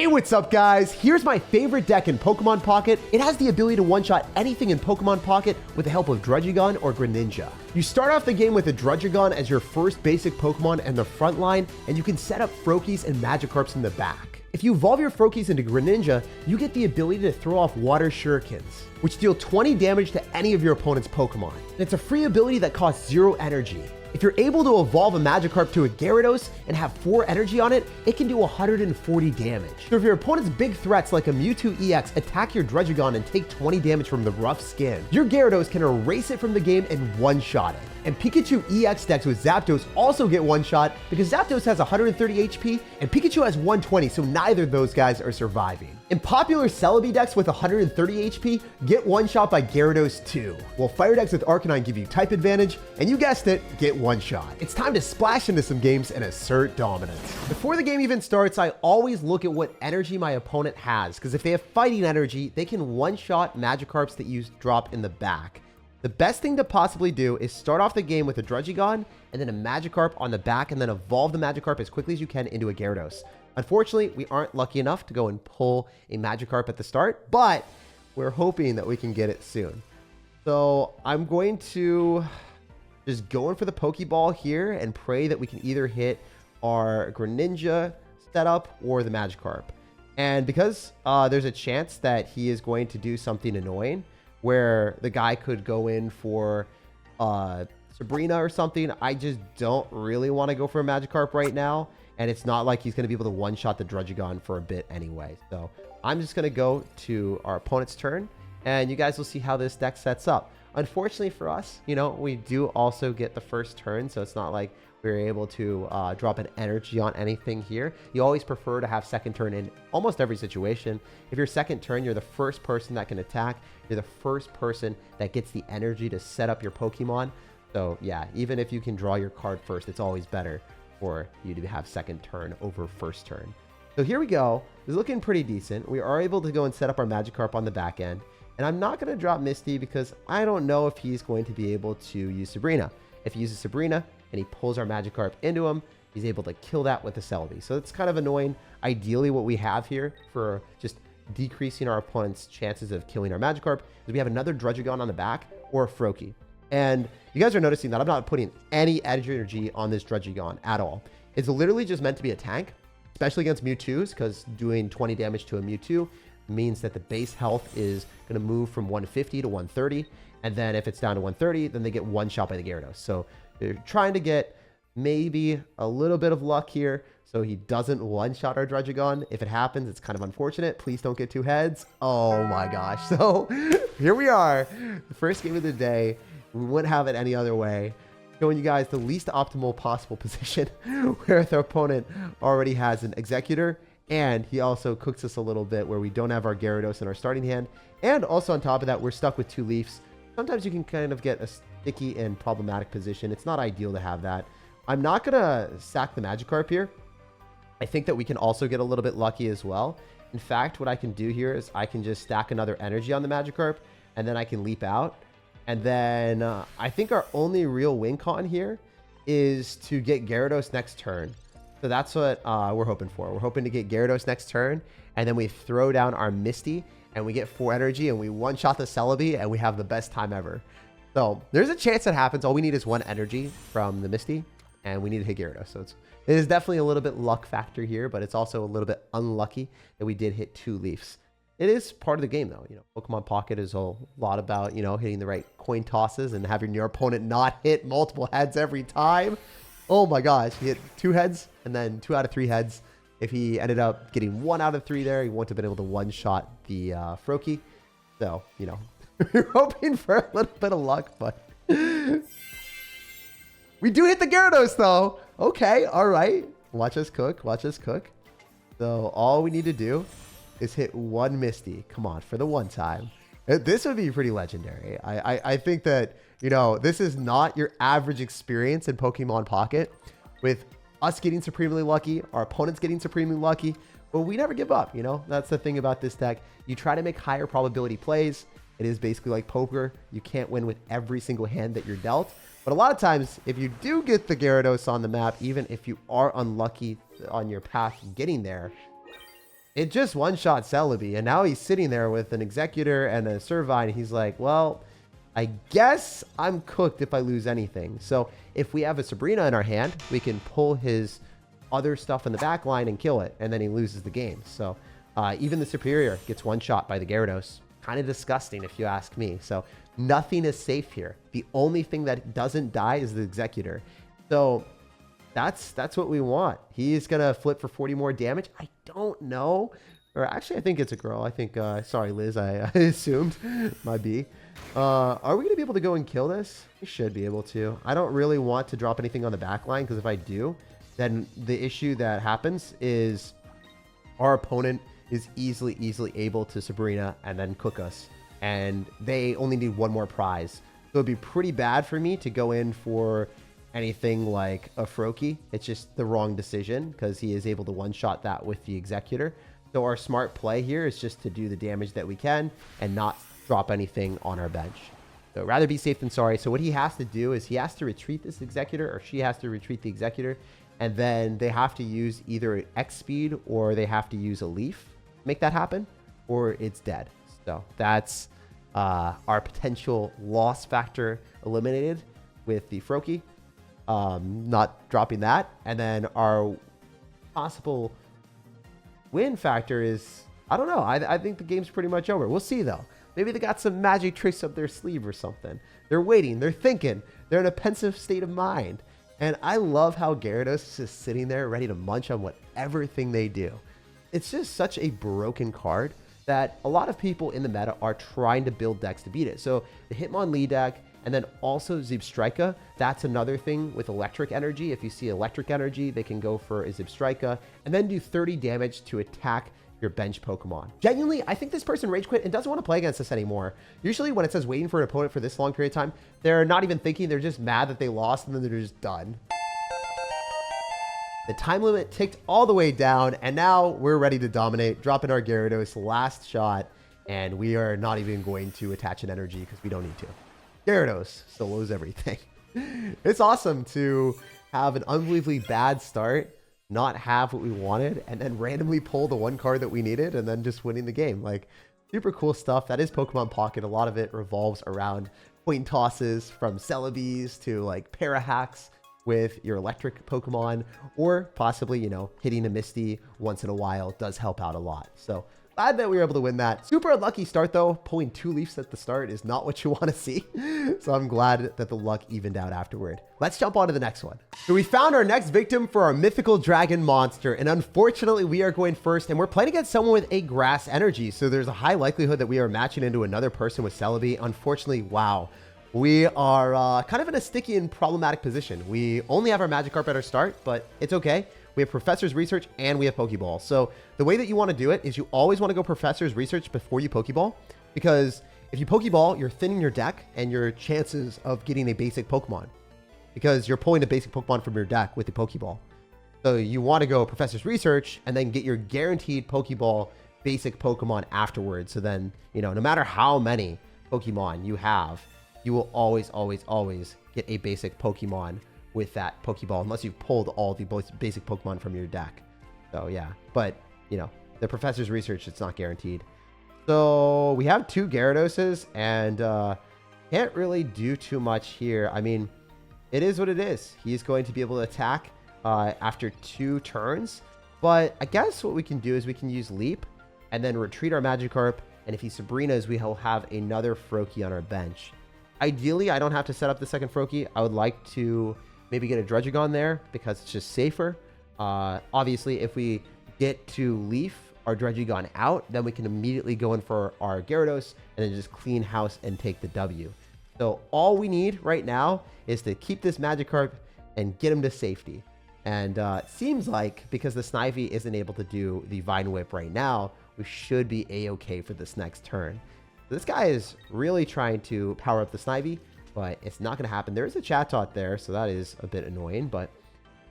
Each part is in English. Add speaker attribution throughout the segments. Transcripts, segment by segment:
Speaker 1: Hey, what's up guys? Here's my favorite deck in Pokemon Pocket. It has the ability to one-shot anything in Pokemon Pocket with the help of Druddigon or Greninja. You start off the game with a Druddigon as your first basic Pokemon in the front line, and you can set up Froakies and Magikarps in the back. If you evolve your Froakies into Greninja, you get the ability to throw off Water Shurikens, which deal 20 damage to any of your opponent's Pokemon. And it's a free ability that costs 0 energy. If you're able to evolve a Magikarp to a Gyarados and have 4 energy on it, it can do 140 damage. So if your opponent's big threats like a Mewtwo EX attack your Druddigon and take 20 damage from the rough skin, your Gyarados can erase it from the game and one-shot it. And Pikachu EX decks with Zapdos also get one-shot because Zapdos has 130 HP and Pikachu has 120, so neither of those guys are surviving. And popular Celebi decks with 130 HP get one-shot by Gyarados too, while Fire decks with Arcanine give you type advantage, and you guessed it, get one-shot. It's time to splash into some games and assert dominance. Before the game even starts, I always look at what energy my opponent has, because if they have fighting energy, they can one-shot Magikarps that you drop in the back. The best thing to possibly do is start off the game with a Druddigon and then a Magikarp on the back, and then evolve the Magikarp as quickly as you can into a Gyarados. Unfortunately, we aren't lucky enough to go and pull a Magikarp at the start, but we're hoping that we can get it soon. So I'm going to just go in for the Pokeball here and pray that we can either hit our Greninja setup or the Magikarp. And because there's a chance that he is going to do something annoying, where the guy could go in for Sabrina or something, I just don't really want to go for a Magikarp right now. And it's not like he's going to be able to one-shot the Druddigon for a bit anyway. So I'm just going to go to our opponent's turn, and you guys will see how this deck sets up. Unfortunately for us, you know, we do also get the first turn, so it's not like we're able to drop an energy on anything here. You always prefer to have second turn in almost every situation. If you're second turn, you're the first person that can attack. You're the first person that gets the energy to set up your Pokemon. So yeah, even if you can draw your card first, it's always better for you to have second turn over first turn. So here we go. It's looking pretty decent. We are able to go and set up our Magikarp on the back end. And I'm not going to drop Misty because I don't know if he's going to be able to use Sabrina. If he uses Sabrina and he pulls our Magikarp into him, he's able to kill that with a Celebi. So it's kind of annoying. Ideally, what we have here for just decreasing our opponent's chances of killing our Magikarp is we have another Druddigon on the back or a Froakie. And you guys are noticing that I'm not putting any energy on this Druddigon at all. It's literally just meant to be a tank, especially against Mewtwo's, because doing 20 damage to a Mewtwo means that the base health is going to move from 150 to 130. And then if it's down to 130, then they get one shot by the Gyarados. So they're trying to get maybe a little bit of luck here so he doesn't one-shot our Druddigon. If it happens, it's kind of unfortunate. Please don't get 2 heads. Oh my gosh. So here we are, the first game of the day. We wouldn't have it any other way. Showing you guys the least optimal possible position where the opponent already has an Executor, and he also cooks us a little bit where we don't have our Gyarados in our starting hand. And also on top of that, we're stuck with 2 Leafs. Sometimes you can kind of get a sticky and problematic position. It's not ideal to have that. I'm not going to sack the Magikarp here. I think that we can also get a little bit lucky as well. In fact, what I can do here is I can just stack another energy on the Magikarp, and then I can leap out. And then I think our only real win con here is to get Gyarados next turn. So that's what we're hoping for. We're hoping to get Gyarados next turn, and then we throw down our Misty, and we get 4 energy, and we one-shot the Celebi, and we have the best time ever. So there's a chance that happens. All we need is 1 energy from the Misty, and we need to hit Gyarados. So it is definitely a little bit luck factor here, but it's also a little bit unlucky that we did hit 2 Leafs. It is part of the game, though. You know, Pokemon Pocket is a lot about, you know, hitting the right coin tosses and having your opponent not hit multiple heads every time. Oh my gosh, he hit 2 heads and then 2 out of 3 heads. If he ended up getting 1 out of 3 there, he wouldn't have been able to one-shot the Froakie. So, you know, we're hoping for a little bit of luck, but we do hit the Gyarados, though. Okay, all right. Watch us cook. Watch us cook. So all we need to do is hit 1 Misty. Come on, for the one time. This would be pretty legendary. I think that, you know, this is not your average experience in Pokemon Pocket with us getting supremely lucky, our opponents getting supremely lucky, but we never give up, you know? That's the thing about this deck. You try to make higher probability plays. It is basically like poker. You can't win with every single hand that you're dealt. But a lot of times, if you do get the Gyarados on the map, even if you are unlucky on your path getting there, it just one-shot Celebi, and now he's sitting there with an Executor and a Servine. He's like, well, I guess I'm cooked if I lose anything. So if we have a Sabrina in our hand, we can pull his other stuff in the back line and kill it, and then he loses the game. So even the Superior gets one-shot by the Gyarados. Kind of disgusting if you ask me. So nothing is safe here. The only thing that doesn't die is the Executor. So that's what we want. He's going to flip for 40 more damage. I don't know. Or actually, I think it's a girl. I think, sorry, Liz, I assumed. Might be. Are we going to be able to go and kill this? We should be able to. I don't really want to drop anything on the back line, because if I do, then the issue that happens is our opponent is easily able to Sabrina and then cook us. And they only need one more prize. So it'd be pretty bad for me to go in for anything like a Froakie. It's just the wrong decision, because he is able to one-shot that with the Executor. So our smart play here is just to do the damage that we can and not drop anything on our bench. So rather be safe than sorry. So what he has to do is he has to retreat this Executor, or she has to retreat the Executor, and then they have to use either X speed or they have to use a leaf to make that happen, or it's dead. So that's our potential loss factor eliminated with the Froakie. Not dropping that. And then our possible win factor is, I don't know. I think the game's pretty much over. We'll see, though. Maybe they got some magic tricks up their sleeve or something. They're waiting. They're thinking. They're in a pensive state of mind. And I love how Gyarados is just sitting there ready to munch on whatever thing they do. It's just such a broken card that a lot of people in the meta are trying to build decks to beat it. So the Hitmonlee deck, and then also Zebstrika, that's another thing with electric energy. If you see electric energy, they can go for a Zebstrika and then do 30 damage to attack your bench Pokemon. Genuinely, I think this person rage quit and doesn't want to play against us anymore. Usually when it says waiting for an opponent for this long period of time, they're not even thinking, they're just mad that they lost, and then they're just done. The time limit ticked all the way down, and now we're ready to dominate, dropping our Gyarados last shot, and we are not even going to attach an energy because we don't need to. Gyarados solos everything. It's awesome to have an unbelievably bad start, not have what we wanted, and then randomly pull the one card that we needed, and then just winning the game. Like, super cool stuff. That is Pokemon Pocket. A lot of it revolves around coin tosses, from Celebes to like para hacks with your electric Pokemon, or possibly, you know, hitting a Misty once in a while does help out a lot. So glad that we were able to win that. Super unlucky start, though. Pulling 2 Leafs at the start is not what you want to see. So I'm glad that the luck evened out afterward. Let's jump on to the next one. So we found our next victim for our mythical dragon monster. And unfortunately, we are going first. And we're playing against someone with a grass energy. So there's a high likelihood that we are matching into another person with Celebi. Unfortunately, wow. We are kind of in a sticky and problematic position. We only have our Magikarp at our start, but it's okay. We have Professor's Research and we have Pokeball. So the way that you want to do it is you always want to go Professor's Research before you Pokeball, because if you Pokeball, you're thinning your deck and your chances of getting a basic Pokemon, because you're pulling a basic Pokemon from your deck with the Pokeball. So you want to go Professor's Research and then get your guaranteed Pokeball basic Pokemon afterwards. So then, you know, no matter how many Pokemon you have, you will always get a basic Pokemon with that Pokeball, unless you've pulled all the basic Pokemon from your deck. So yeah, but you know, the Professor's Research, it's not guaranteed. So we have 2 Gyaradoses, and can't really do too much here. I mean, it is what it is. He's going to be able to attack after 2 turns, but I guess what we can do is we can use Leap and then retreat our Magikarp, and if he Sabrinas, we will have another Froakie on our bench. Ideally, I don't have to set up the second Froakie. I would like to maybe get a Druddigon there because it's just safer. Obviously, if we get to Leaf our Druddigon out, then we can immediately go in for our Gyarados and then just clean house and take the W. So all we need right now is to keep this Magikarp and get him to safety. And it seems like because the Snivy isn't able to do the Vine Whip right now, we should be a-okay for this next turn. So this guy is really trying to power up the Snivy, but it's not going to happen. There is a Chatot there, so that is a bit annoying, but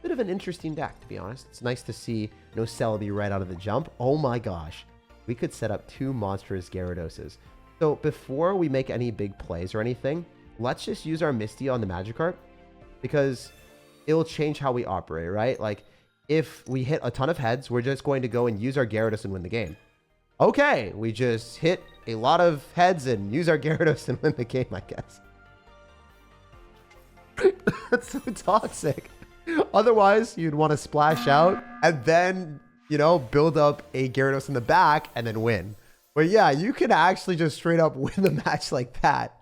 Speaker 1: a bit of an interesting deck, to be honest. It's nice to see no Celebi right out of the jump. Oh my gosh. We could set up 2 monstrous Gyaradoses. So before we make any big plays or anything, let's just use our Misty on the Magikarp, because it'll change how we operate, right? Like, if we hit a ton of heads, we're just going to go and use our Gyarados and win the game. Okay, we just hit a lot of heads and use our Gyarados and win the game, I guess. That's so toxic. Otherwise, you'd want to splash out and then, you know, build up a Gyarados in the back and then win. But yeah, you can actually just straight up win the match like that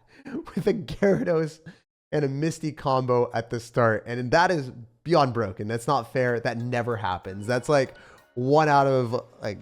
Speaker 1: with a Gyarados and a Misty combo at the start. And that is beyond broken. That's not fair. That never happens. That's like 1 out of like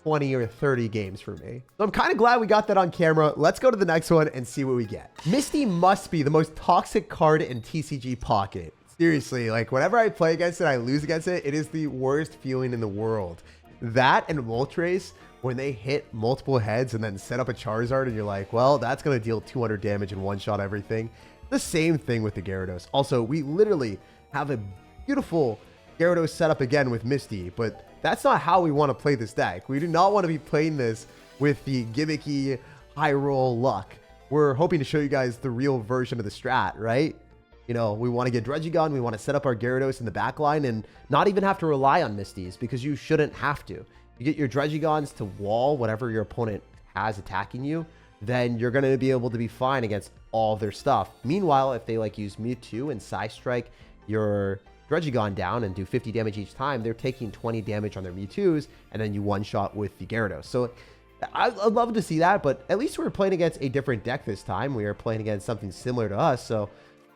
Speaker 1: 20 or 30 games for me. So I'm kind of glad we got that on camera. Let's go to the next one and see what we get. Misty must be the most toxic card in TCG Pocket. Seriously, like whenever I play against it, I lose against it. It is the worst feeling in the world. That and Moltres, when they hit multiple heads and then set up a Charizard and you're like, well, that's going to deal 200 damage and one-shot everything. The same thing with the Gyarados. Also, we literally have a beautiful Gyarados setup again with Misty, but that's not how we want to play this deck. We do not want to be playing this with the gimmicky high roll luck. We're hoping to show you guys the real version of the strat, right? You know, we want to get Druddigon, we want to set up our Gyarados in the back line and not even have to rely on Misties because you shouldn't have to. You get your Druddigons to wall whatever your opponent has attacking you, then you're going to be able to be fine against all of their stuff. Meanwhile, if they like use Mewtwo and Psy Strike your Druddigon down and do 50 damage each time, they're taking 20 damage on their Mewtwo's and then you one-shot with the Gyarados. So I'd love to see that, but at least we're playing against a different deck this time. We are playing against something similar to us, so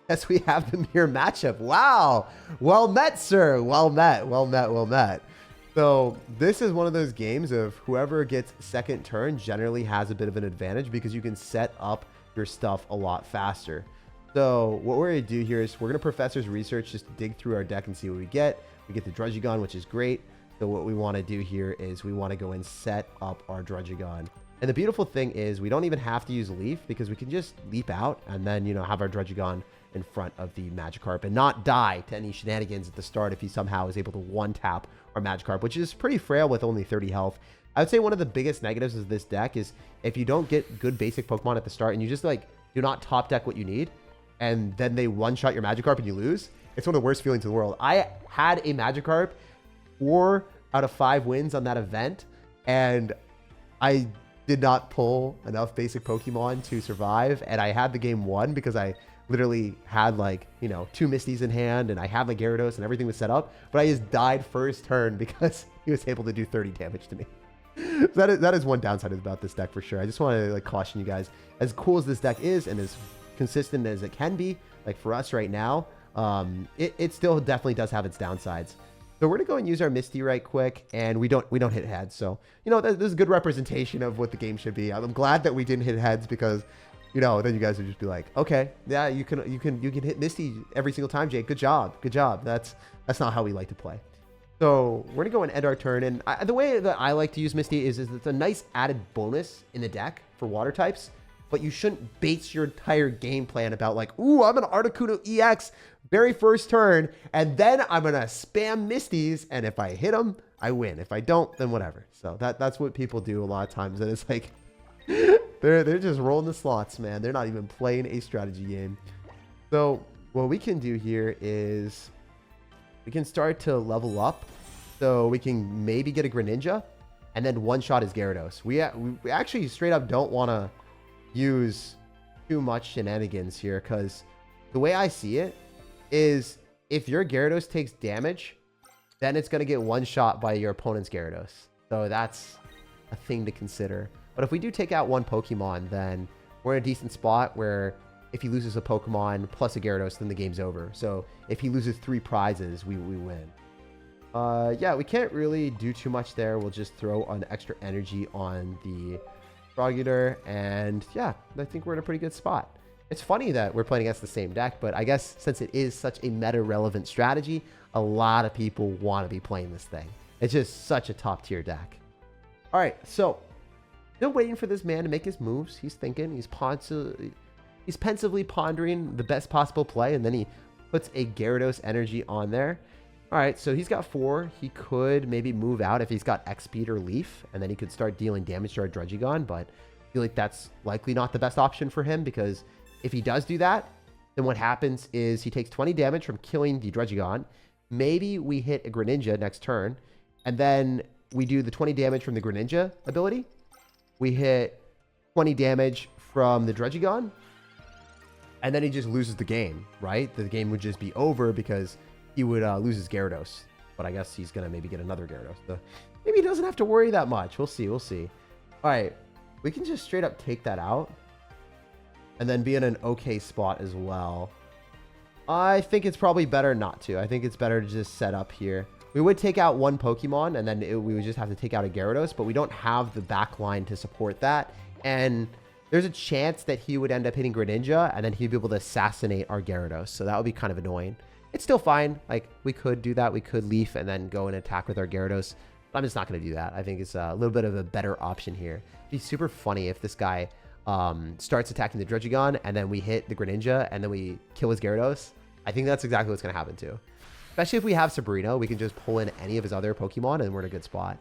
Speaker 1: yes, we have the mirror matchup. Wow. Well met, sir. Well met. Well met. Well met. So this is one of those games of whoever gets second turn generally has a bit of an advantage because you can set up your stuff a lot faster. So what we're going to do here is we're going to Professor's Research just to dig through our deck and see what we get. We get the Druddigon, which is great. So what we want to do here is we want to go and set up our Druddigon. And the beautiful thing is we don't even have to use Leaf because we can just leap out and then, you know, have our Druddigon in front of the Magikarp and not die to any shenanigans at the start if he somehow is able to one-tap our Magikarp, which is pretty frail with only 30 health. I would say one of the biggest negatives of this deck is if you don't get good basic Pokemon at the start and you just like do not top deck what you need and then they one-shot your Magikarp and you lose, it's one of the worst feelings in the world. I had a Magikarp 4 out of 5 wins on that event and I did not pull enough basic Pokemon to survive, and I had the game won because I literally had like, you know, 2 Misties in hand and I had my Gyarados and everything was set up, but I just died first turn because he was able to do 30 damage to me. So that is one downside about this deck for sure. I just want to like caution you guys, as cool as this deck is and as consistent as it can be, like for us right now, it still definitely does have its downsides. So we're gonna go and use our Misty right quick, and we don't hit heads. So, you know, this is a good representation of what the game should be. I'm glad that we didn't hit heads because, you know, then you guys would just be like, okay, yeah, you can hit Misty every single time, Jake. Good job. That's not how we like to play. So we're gonna go and end our turn. And the way that I like to use Misty is it's a nice added bonus in the deck for water types, but you shouldn't base your entire game plan about like, ooh, I'm an Articuno EX very first turn, and then I'm gonna spam Misties, and if I hit them, I win. If I don't, then whatever. So that's what people do a lot of times, and it's like they're just rolling the slots, man. They're not even playing a strategy game. So what we can do here is we can start to level up. So we can maybe get a Greninja, and then one-shot his Gyarados. We actually straight up don't want to use too much shenanigans here, because the way I see it is if your Gyarados takes damage, then it's going to get one shot by your opponent's Gyarados. So that's a thing to consider. But if we do take out one Pokemon, then we're in a decent spot where if he loses a Pokemon plus a Gyarados, then the game's over. So if he loses 3 prizes, we win. Yeah, we can't really do too much there. We'll just throw an extra energy on the Frogger, and yeah, I think we're in a pretty good spot. It's funny that we're playing against the same deck, but I guess since it is such a meta-relevant strategy, a lot of people want to be playing this thing. It's just such a top-tier deck. All right, so still waiting for this man to make his moves. He's thinking, he's pensively pondering the best possible play, and then he puts a Gyarados energy on there. All right, so he's got 4. He could maybe move out if he's got X-Speed or Leaf, and then he could start dealing damage to our Druddigon, but I feel like that's likely not the best option for him, because if he does do that, then what happens is he takes 20 damage from killing the Druddigon. maybe we hit a Greninja next turn, and then we do the 20 damage from the Greninja ability. We hit 20 damage from the Dredgegon, and then he just loses the game, right? The game would just be over because he would lose his Gyarados. But I guess he's going to maybe get another Gyarados. So maybe he doesn't have to worry that much. We'll see. We'll see. All right. We can just straight up take that out and then be in an okay spot as well. I think it's probably better not to. I think it's better to just set up here. We would take out one Pokemon, and then we would just have to take out a Gyarados, but we don't have the back line to support that. And there's a chance that he would end up hitting Greninja, and then he'd be able to assassinate our Gyarados. So that would be kind of annoying. It's still fine. Like, we could do that. We could Leaf and then go and attack with our Gyarados. But I'm just not going to do that. I think it's a little bit of a better option here. It'd be super funny if this guy starts attacking the Dredgegon, and then we hit the Greninja, and then we kill his Gyarados. I think that's exactly what's going to happen too. Especially if we have Sabrina, we can just pull in any of his other Pokemon, and we're in a good spot.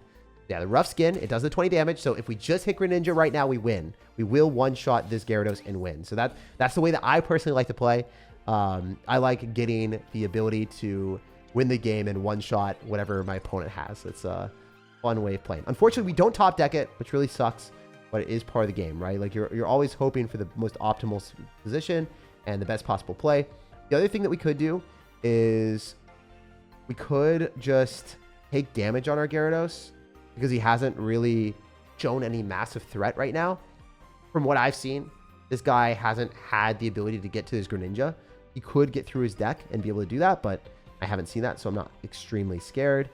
Speaker 1: Yeah, the Rough Skin, it does the 20 damage. So if we just hit Greninja right now, we win. We will one-shot this Gyarados and win. So that's the way that I personally like to play. I like getting the ability to win the game and one-shot whatever my opponent has. It's a fun way of playing. Unfortunately, we don't top deck it, which really sucks, but it is part of the game, right? Like, you're always hoping for the most optimal position and the best possible play. The other thing that we could do is we could just take damage on our Gyarados because he hasn't really shown any massive threat right now. From what I've seen, this guy hasn't had the ability to get to his Greninja. He could get through his deck and be able to do that, but I haven't seen that, so I'm not extremely scared.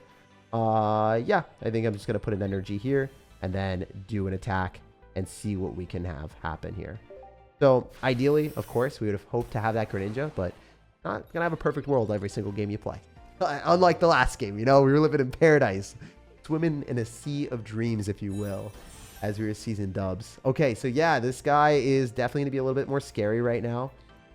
Speaker 1: Yeah, I think I'm just going to put an energy here and then do an attack and see what we can have happen here. So ideally, of course, we would have hoped to have that Greninja, but not going to have a perfect world every single game you play. Unlike the last game, you know, we were living in paradise. Swimming in a sea of dreams, if you will, as we were season dubs. Okay, so yeah, this guy is definitely going to be a little bit more scary right now,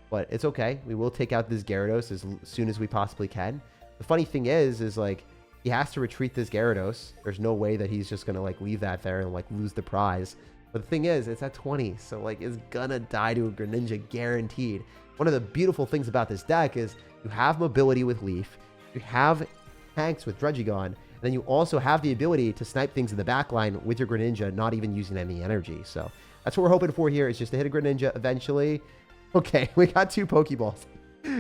Speaker 1: but it's okay. We will take out this Gyarados as soon as we possibly can. The funny thing is like, he has to retreat this Gyarados. There's no way that he's just going to like leave that there and like lose the prize. But the thing is, it's at 20, so like it's gonna die to a Greninja guaranteed. One of the beautiful things about this deck is you have mobility with Leaf, you have tanks with Dredgegon, and then you also have the ability to snipe things in the back line with your Greninja, not even using any energy. So that's what we're hoping for here, is just to hit a Greninja eventually. Okay, we got 2 Pokeballs.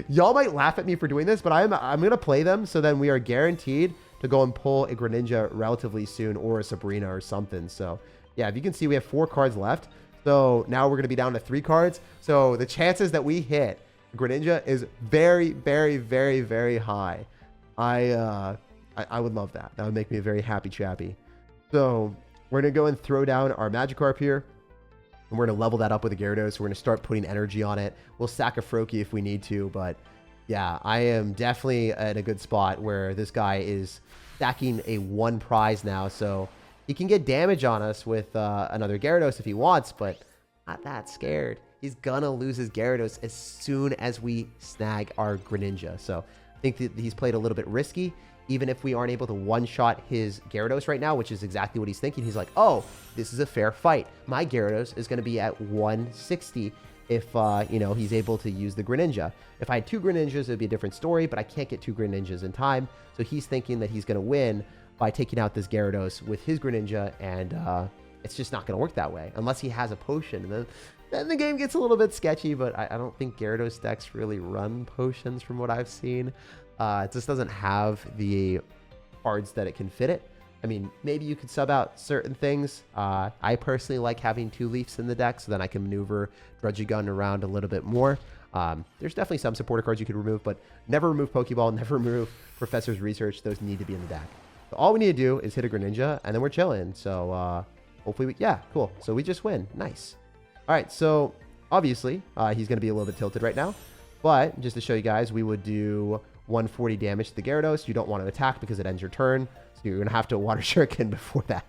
Speaker 1: Y'all might laugh at me for doing this, but I'm gonna play them so then we are guaranteed to go and pull a Greninja relatively soon, or a Sabrina or something. So yeah, if you can see, we have 4 cards left. So now we're going to be down to 3 cards. So the chances that we hit Greninja is very, very, very, very high. I would love that. That would make me a very happy chappy. So we're going to go and throw down our Magikarp here. And we're going to level that up with a Gyarados. We're going to start putting energy on it. We'll sack a Froakie if we need to. But yeah, I am definitely in a good spot where this guy is stacking a 1 prize now. So he can get damage on us with another Gyarados if he wants, but not that scared. He's gonna lose his Gyarados as soon as we snag our Greninja. So I think that he's played a little bit risky. Even if we aren't able to one-shot his Gyarados right now, which is exactly what he's thinking. He's like, oh, this is a fair fight. My Gyarados is gonna be at 160 if, you know, he's able to use the Greninja. If I had 2 Greninjas, it'd be a different story, but I can't get 2 Greninjas in time. So he's thinking that he's gonna win by taking out this Gyarados with his Greninja, and it's just not going to work that way unless he has a potion. And then the game gets a little bit sketchy, but I don't think Gyarados decks really run potions from what I've seen. It just doesn't have the cards that it can fit it. I mean, maybe you could sub out certain things. I personally like having 2 Leafs in the deck, so then I can maneuver Dredgegon around a little bit more. There's definitely some supporter cards you could remove, but never remove Pokeball, never remove Professor's Research. Those need to be in the deck. So all we need to do is hit a Greninja, and then we're chilling. So hopefully, yeah, cool. So we just win. Nice. All right, so obviously, he's going to be a little bit tilted right now. But just to show you guys, we would do 140 damage to the Gyarados. You don't want to attack because it ends your turn. So you're going to have to Water Shuriken before that.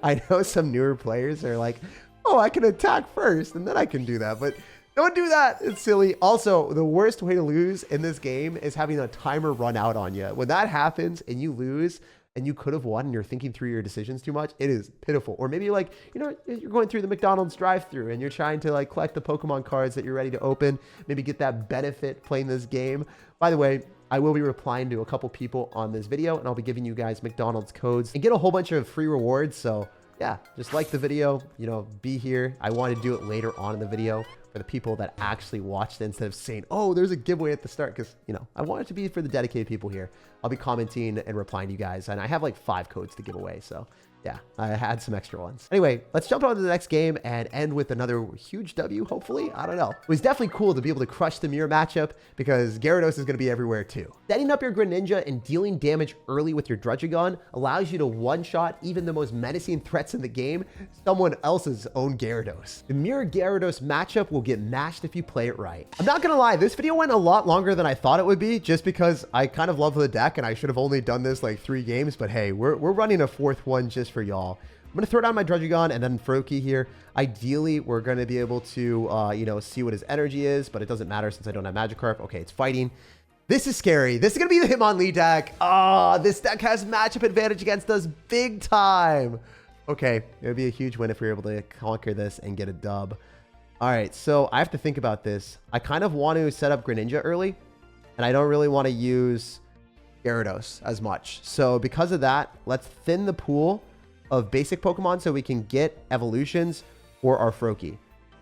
Speaker 1: I know some newer players are like, oh, I can attack first, and then I can do that. But don't do that. It's silly. Also, the worst way to lose in this game is having a timer run out on you. When that happens and you lose and you could have won and you're thinking through your decisions too much, it is pitiful. Or maybe like, you know, you're going through the McDonald's drive-thru and you're trying to like collect the Pokemon cards that you're ready to open, maybe get that benefit playing this game. By the way, I will be replying to a couple people on this video, and I'll be giving you guys McDonald's codes and get a whole bunch of free rewards. So yeah, just like the video, you know, be here. I want to do it later on in the video for the people that actually watched it instead of saying, oh, there's a giveaway at the start, because, you know, I want it to be for the dedicated people here. I'll be commenting and replying to you guys, and I have like 5 codes to give away. So yeah, I had some extra ones. Anyway, let's jump on to the next game and end with another huge W, hopefully. I don't know. It was definitely cool to be able to crush the mirror matchup because Gyarados is going to be everywhere too. Setting up your Greninja and dealing damage early with your Druddigon allows you to one-shot even the most menacing threats in the game, someone else's own Gyarados. The mirror Gyarados matchup will get mashed if you play it right. I'm not going to lie, this video went a lot longer than I thought it would be, just because I kind of love the deck and I should have only done this like 3 games, but hey, we're running a 4th one just for y'all. I'm going to throw down my Druddigon and then Froakie here. Ideally, we're going to be able to, you know, see what his energy is, but it doesn't matter since I don't have Magikarp. Okay, it's fighting. This is scary. This is going to be the Hitmonlee deck. This deck has matchup advantage against us big time. Okay, it would be a huge win if we were able to conquer this and get a dub. All right, so I have to think about this. I kind of want to set up Greninja early, and I don't really want to use Gyarados as much. So because of that, let's thin the pool of basic Pokemon so we can get evolutions for our Froakie.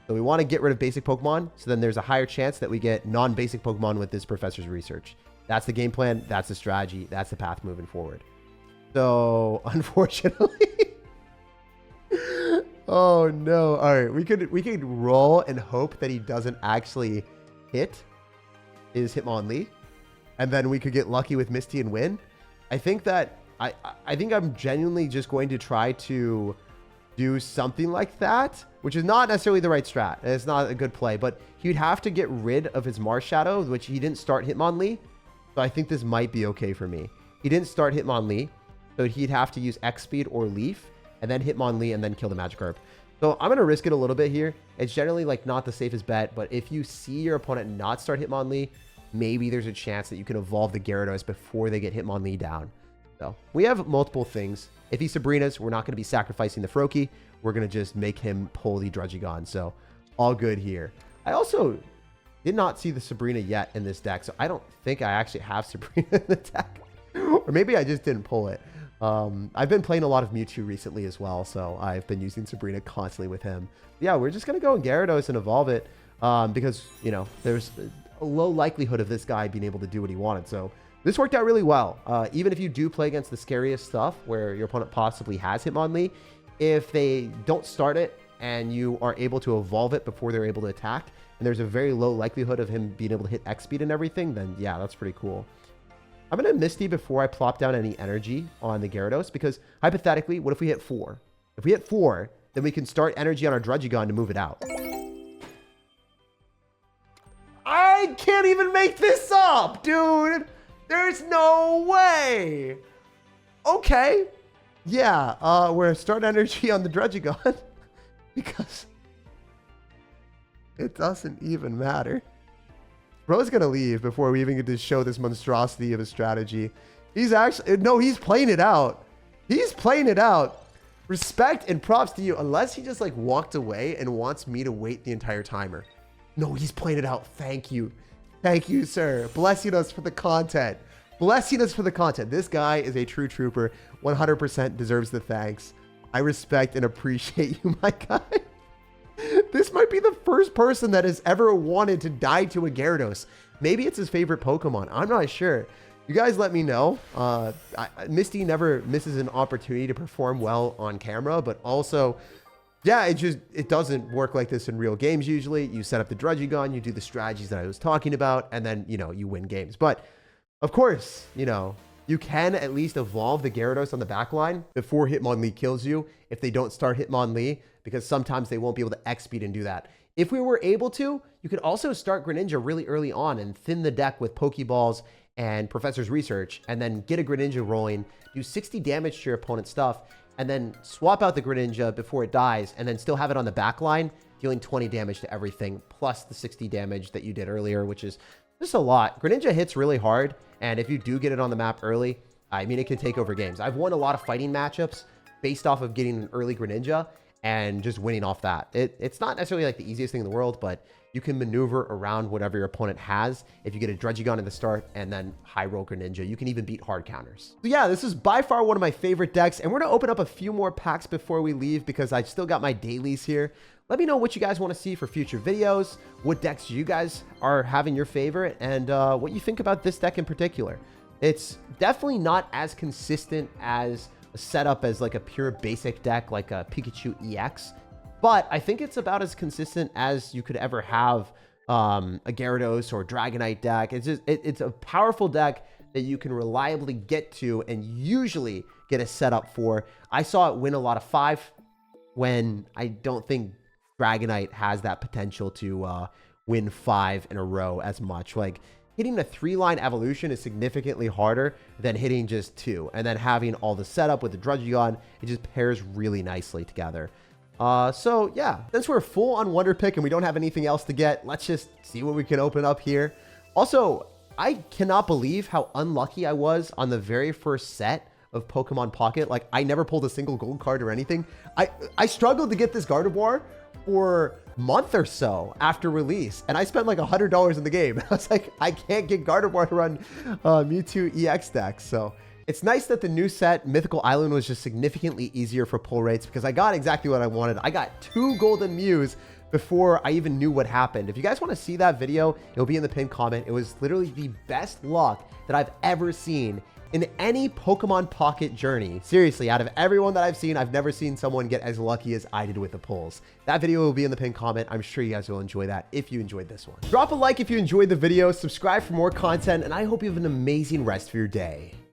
Speaker 1: So we want to get rid of basic Pokemon, so then there's a higher chance that we get non-basic Pokemon with this professor's research. That's the game plan. That's the strategy. That's the path moving forward. So unfortunately, oh no. All right, we could roll and hope that he doesn't actually hit his Hitmonlee, and then we could get lucky with Misty and win. I think that I think I'm genuinely just going to try to do something like that, which is not necessarily the right strat. It's not a good play, but he'd have to get rid of his Mars Shadow, which he didn't start Hitmonlee. So I think this might be okay for me. He didn't start Hitmonlee, so he'd have to use X-Speed or Leaf, and then Hitmonlee, and then kill the Magikarp. So I'm going to risk it a little bit here. It's generally like not the safest bet, but if you see your opponent not start Hitmonlee, maybe there's a chance that you can evolve the Gyarados before they get Hitmonlee down. So we have multiple things. If he Sabrina's, we're not going to be sacrificing the Froakie. We're going to just make him pull the Druddigon. So all good here. I also did not see the Sabrina yet in this deck, so I don't think I actually have Sabrina in the deck. Or maybe I just didn't pull it. I've been playing a lot of Mewtwo recently as well, so I've been using Sabrina constantly with him. Yeah, we're just going to go in Gyarados and evolve it because, you know, there's a low likelihood of this guy being able to do what he wanted. So this worked out really well. Even if you do play against the scariest stuff where your opponent possibly has Hitmonlee, if they don't start it and you are able to evolve it before they're able to attack, and there's a very low likelihood of him being able to hit X-Speed and everything, then yeah, that's pretty cool. I'm going to Misty before I plop down any energy on the Gyarados, because hypothetically, what if we hit 4? If we hit 4, then we can start energy on our Druddigon to move it out. I can't even make this up, dude! There's no way. Okay. Yeah, we're starting energy on the Druddigon because it doesn't even matter. Bro's going to leave before we even get to show this monstrosity of a strategy. He's actually, no, he's playing it out. He's playing it out. Respect and props to you, unless he just like walked away and wants me to wait the entire timer. No, he's playing it out. Thank you. Thank you, sir. Blessing us for the content. Blessing us for the content. This guy is a true trooper. 100% deserves the thanks. I respect and appreciate you, my guy. This might be the first person that has ever wanted to die to a Gyarados. Maybe it's his favorite Pokemon. I'm not sure. You guys let me know. Misty never misses an opportunity to perform well on camera, but also, yeah, it doesn't work like this in real games usually. You set up the Druddigon, you do the strategies that I was talking about, and then, you know, you win games. But, of course, you know, you can at least evolve the Gyarados on the back line before Hitmonlee kills you if they don't start Hitmonlee, because sometimes they won't be able to X-Speed and do that. If we were able to, you could also start Greninja really early on and thin the deck with Pokeballs and Professor's Research, and then get a Greninja rolling, do 60 damage to your opponent's stuff, and then swap out the Greninja before it dies, and then still have it on the back line, dealing 20 damage to everything, plus the 60 damage that you did earlier, which is just a lot. Greninja hits really hard, and if you do get it on the map early, I mean, it can take over games. I've won a lot of fighting matchups based off of getting an early Greninja, and just winning off that. It's not necessarily like the easiest thing in the world, but you can maneuver around whatever your opponent has. If you get a Dredgegon at the start and then high roll Greninja, you can even beat hard counters. So yeah, this is by far one of my favorite decks, and we're gonna open up a few more packs before we leave because I still got my dailies here. Let me know what you guys want to see for future videos, what decks you guys are having your favorite, and what you think about this deck in particular. It's definitely not as consistent as a setup as like a pure basic deck like a Pikachu EX, but I think it's about as consistent as you could ever have a Gyarados or Dragonite deck. It's a powerful deck that you can reliably get to and usually get a setup for. I saw it win a lot of 5 when I don't think Dragonite has that potential to win 5 in a row as much. Like, hitting a 3-line evolution is significantly harder than hitting just 2. And then having all the setup with the Dredgegon, it just pairs really nicely together. So yeah, since we're full on Wonder Pick and we don't have anything else to get, let's just see what we can open up here. Also, I cannot believe how unlucky I was on the very first set of Pokemon Pocket. Like, I never pulled a single gold card or anything. I struggled to get this Gardevoir for a month or so after release, and I spent like $100 in the game. I was like, I can't get Gardevoir to run Mewtwo EX decks. So it's nice that the new set, Mythical Island, was just significantly easier for pull rates because I got exactly what I wanted. I got 2 Golden Mews before I even knew what happened. If you guys want to see that video, it'll be in the pinned comment. It was literally the best luck that I've ever seen in any Pokemon Pocket journey. Seriously, out of everyone that I've seen, I've never seen someone get as lucky as I did with the pulls. That video will be in the pinned comment. I'm sure you guys will enjoy that if you enjoyed this one. Drop a like if you enjoyed the video, subscribe for more content, and I hope you have an amazing rest of your day.